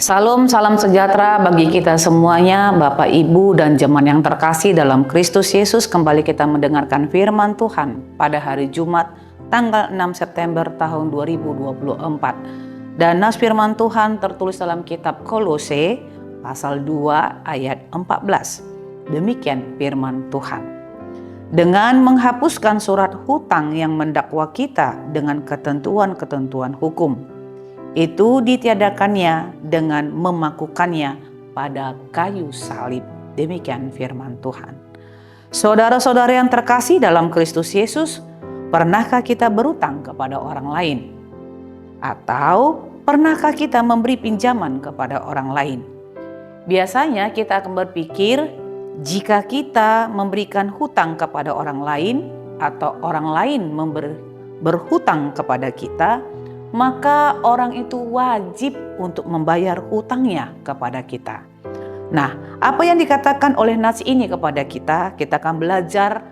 Salam, salam sejahtera bagi kita semuanya, Bapak, Ibu, dan jemaat yang terkasih dalam Kristus Yesus. Kembali kita mendengarkan firman Tuhan pada hari Jumat, tanggal 6 September tahun 2024. Dan nas firman Tuhan tertulis dalam kitab Kolose, pasal 2 ayat 14. Demikian firman Tuhan. Dengan menghapuskan surat hutang yang mendakwa kita dengan ketentuan-ketentuan hukum, itu ditiadakannya dengan memakukannya pada kayu salib. Demikian firman Tuhan. Saudara-saudara yang terkasih dalam Kristus Yesus, pernahkah kita berutang kepada orang lain? Atau pernahkah kita memberi pinjaman kepada orang lain? Biasanya kita akan berpikir, jika kita memberikan hutang kepada orang lain atau orang lain berhutang kepada kita, maka orang itu wajib untuk membayar hutangnya kepada kita. Nah, apa yang dikatakan oleh nas ini kepada kita? Kita akan belajar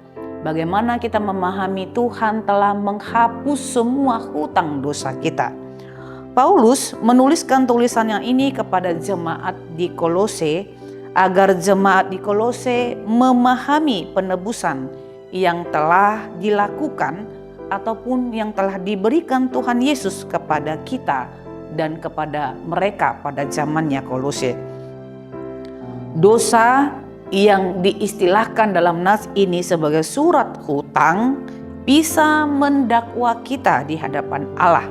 bagaimana kita memahami Tuhan telah menghapus semua hutang dosa kita. Paulus menuliskan tulisan yang ini kepada jemaat di Kolose agar jemaat di Kolose memahami penebusan yang telah dilakukan ataupun yang telah diberikan Tuhan Yesus kepada kita dan kepada mereka pada zamannya Kolose. Dosa yang diistilahkan dalam nas ini sebagai surat hutang bisa mendakwa kita di hadapan Allah.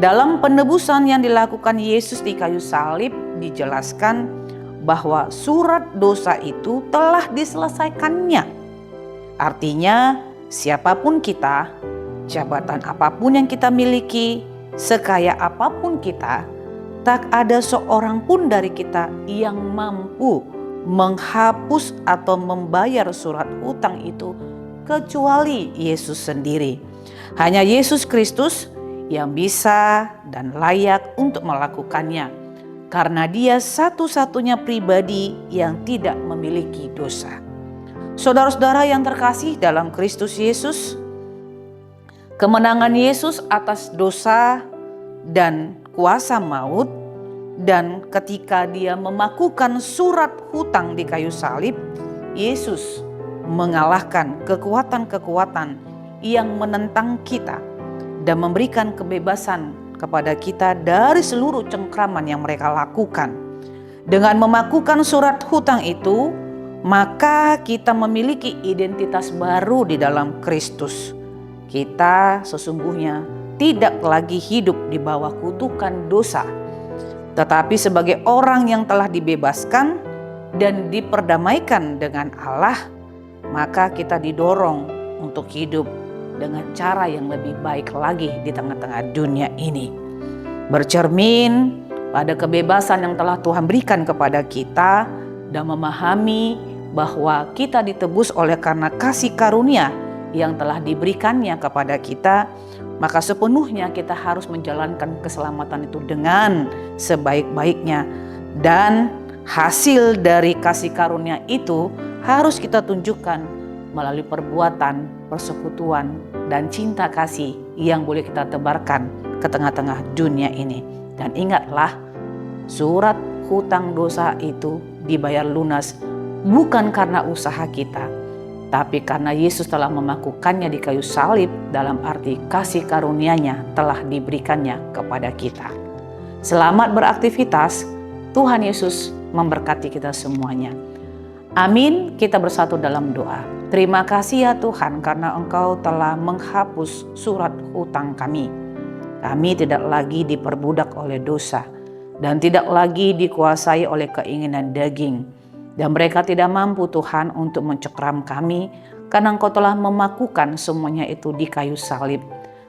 Dalam penebusan yang dilakukan Yesus di kayu salib dijelaskan bahwa surat dosa itu telah diselesaikannya. Artinya, siapapun kita, jabatan apapun yang kita miliki, sekaya apapun kita, tak ada seorang pun dari kita yang mampu menghapus atau membayar surat hutang itu kecuali Yesus sendiri. Hanya Yesus Kristus yang bisa dan layak untuk melakukannya, karena Dia satu-satunya pribadi yang tidak memiliki dosa. Saudara-saudara yang terkasih dalam Kristus Yesus, kemenangan Yesus atas dosa dan kuasa maut, dan ketika Dia memakukan surat hutang di kayu salib, Yesus mengalahkan kekuatan-kekuatan yang menentang kita dan memberikan kebebasan kepada kita dari seluruh cengkraman yang mereka lakukan. Dengan memakukan surat hutang itu, maka kita memiliki identitas baru di dalam Kristus. Kita sesungguhnya tidak lagi hidup di bawah kutukan dosa, tetapi sebagai orang yang telah dibebaskan dan diperdamaikan dengan Allah, maka kita didorong untuk hidup dengan cara yang lebih baik lagi di tengah-tengah dunia ini. Bercermin pada kebebasan yang telah Tuhan berikan kepada kita dan memahami bahwa kita ditebus oleh karena kasih karunia yang telah diberikannya kepada kita, maka sepenuhnya kita harus menjalankan keselamatan itu dengan sebaik-baiknya. Dan hasil dari kasih karunia itu harus kita tunjukkan melalui perbuatan, persekutuan, dan cinta kasih yang boleh kita tebarkan ke tengah-tengah dunia ini. Dan ingatlah, surat hutang dosa itu dibayar lunas bukan karena usaha kita, tapi karena Yesus telah memakukannya di kayu salib, dalam arti kasih karunia-Nya telah diberikannya kepada kita. Selamat beraktivitas, Tuhan Yesus memberkati kita semuanya. Amin. Kita bersatu dalam doa. Terima kasih ya Tuhan, karena Engkau telah menghapus surat hutang kami. Kami tidak lagi diperbudak oleh dosa dan tidak lagi dikuasai oleh keinginan daging. Dan mereka tidak mampu Tuhan untuk mencekram kami, karena Engkau telah memakukan semuanya itu di kayu salib.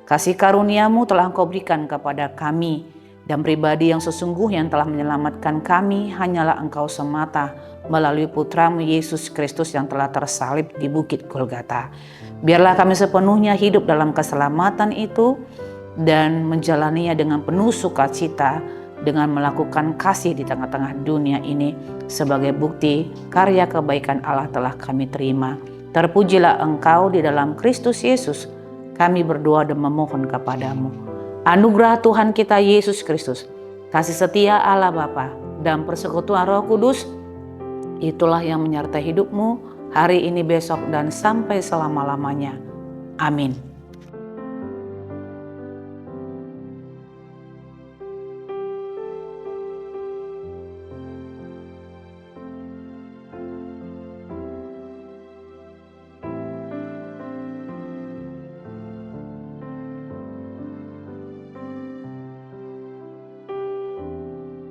Kasih karunia-Mu telah Engkau berikan kepada kami, dan pribadi yang sesungguhnya yang telah menyelamatkan kami hanyalah Engkau semata melalui Putra-Mu Yesus Kristus yang telah tersalib di Bukit Golgota. Biarlah kami sepenuhnya hidup dalam keselamatan itu dan menjalaninya dengan penuh sukacita, dengan melakukan kasih di tengah-tengah dunia ini sebagai bukti karya kebaikan Allah telah kami terima. Terpujilah Engkau di dalam Kristus Yesus. Kami berdoa dan memohon kepadamu. Anugerah Tuhan kita Yesus Kristus, Kasih setia Allah Bapa dan persekutuan Roh Kudus, itulah yang menyertai hidupmu hari ini, besok, dan sampai selama-lamanya. Amin.